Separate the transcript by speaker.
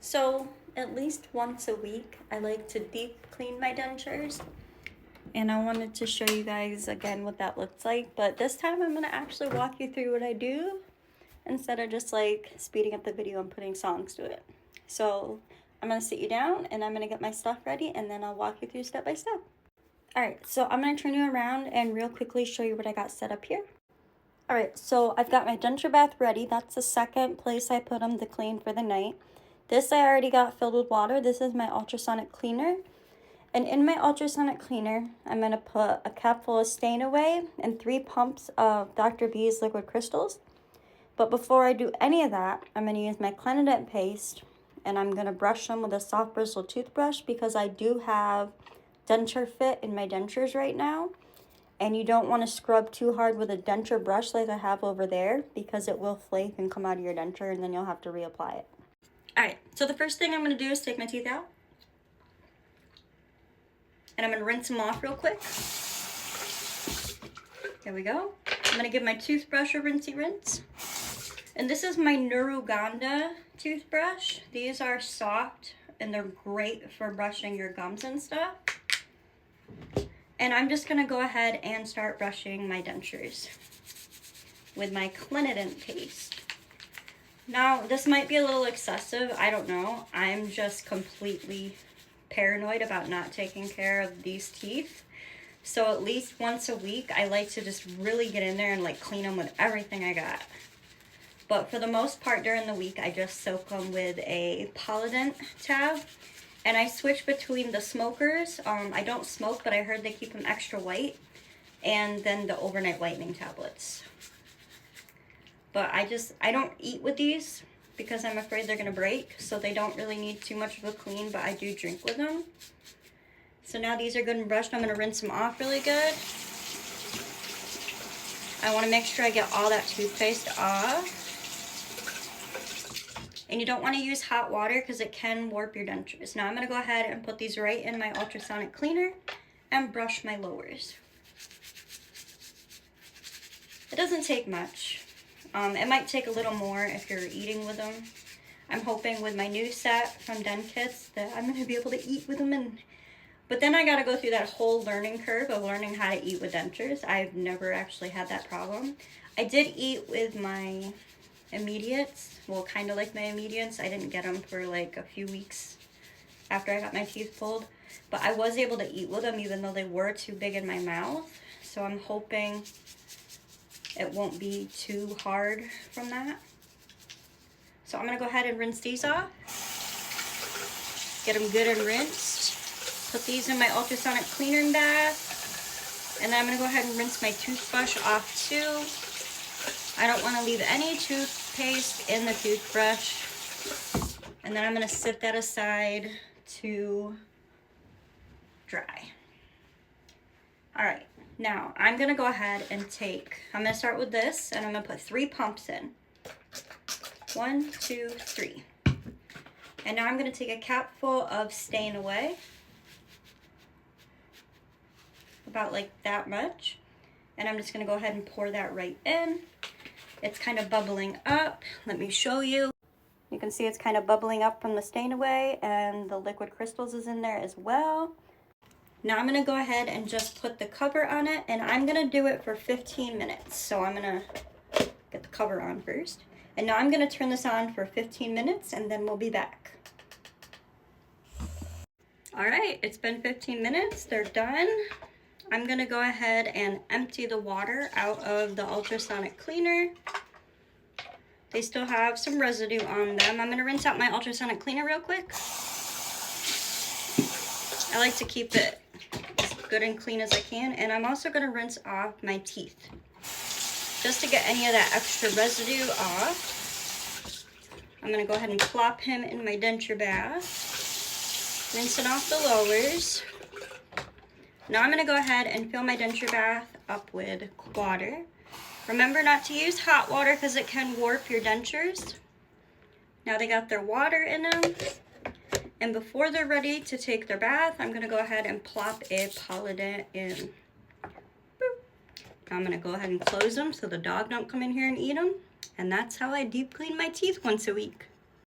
Speaker 1: So at least once a week, I like to deep clean my dentures. And I wanted to show you guys again what that looks like. But this time I'm gonna actually walk you through what I do instead of just like speeding up the video and putting songs to it. So I'm gonna sit you down and I'm gonna get my stuff ready and then I'll walk you through step by step. Alright, so I'm gonna turn you around and real quickly show you what I got set up here. Alright, so I've got my denture bath ready. That's the second place I put them to clean for the night. This I already got filled with water. This is my ultrasonic cleaner. And in my ultrasonic cleaner, I'm going to put a cap full of Stain Away and 3 pumps of Dr. B's liquid crystals. But before I do any of that, I'm going to use my Clenident paste and I'm going to brush them with a soft bristle toothbrush because I do have denture fit in my dentures right now. And you don't want to scrub too hard with a denture brush like I have over there because it will flake and come out of your denture and then you'll have to reapply it. Alright, so the first thing I'm going to do is take my teeth out. And I'm going to rinse them off real quick. There we go. I'm going to give my toothbrush a rinsey rinse. And this is my Nuruganda toothbrush. These are soft and they're great for brushing your gums and stuff. And I'm just going to go ahead and start brushing my dentures with my Clenident paste. Now, this might be a little excessive. I don't know. I'm just completely paranoid about not taking care of these teeth. So at least once a week, I like to just really get in there and like clean them with everything I got. But for the most part during the week, I just soak them with a Polident tab. And I switch between the smokers. I don't smoke, but I heard they keep them extra white. And then the overnight whitening tablets. But I don't eat with these because I'm afraid they're gonna break. So they don't really need too much of a clean, but I do drink with them. So now these are good and brushed. I'm gonna rinse them off really good. I wanna make sure I get all that toothpaste off. And you don't wanna use hot water because it can warp your dentures. Now I'm gonna go ahead and put these right in my ultrasonic cleaner and brush my lowers. It doesn't take much. It might take a little more if you're eating with them. I'm hoping with my new set from DenKits that I'm going to be able to eat with them. But then I got to go through that whole learning curve of learning how to eat with dentures. I've never actually had that problem. I did eat with my immediates. Well, kind of like my immediates. I didn't get them for like a few weeks after I got my teeth pulled. But I was able to eat with them even though they were too big in my mouth. So I'm hoping it won't be too hard from that. So I'm gonna go ahead and rinse these off. Get them good and rinsed. Put these in my ultrasonic cleaner bath. And then I'm gonna go ahead and rinse my toothbrush off too. I don't wanna leave any toothpaste in the toothbrush. And then I'm gonna sit that aside to dry. All right. Now, I'm going to go ahead and I'm going to start with this, and I'm going to put 3 pumps in. 1, 2, 3. And now I'm going to take a cap full of Stain Away. About like that much. And I'm just going to go ahead and pour that right in. It's kind of bubbling up. Let me show you. You can see it's kind of bubbling up from the Stain Away, and the liquid crystals is in there as well. Now I'm going to go ahead and just put the cover on it, and I'm going to do it for 15 minutes. So I'm going to get the cover on first. And now I'm going to turn this on for 15 minutes, and then we'll be back. All right, it's been 15 minutes. They're done. I'm going to go ahead and empty the water out of the ultrasonic cleaner. They still have some residue on them. I'm going to rinse out my ultrasonic cleaner real quick. I like to keep it as good and clean as I can, and I'm also going to rinse off my teeth just to get any of that extra residue off. I'm going to go ahead and plop him in my denture bath, rinsing off the lowers. Now I'm going to go ahead and fill my denture bath up with water. Remember not to use hot water because it can warp your dentures. Now they got their water in them. And before they're ready to take their bath, I'm going to go ahead and plop a Polident in. Boop. I'm going to go ahead and close them so the dog don't come in here and eat them. And that's how I deep clean my teeth once a week.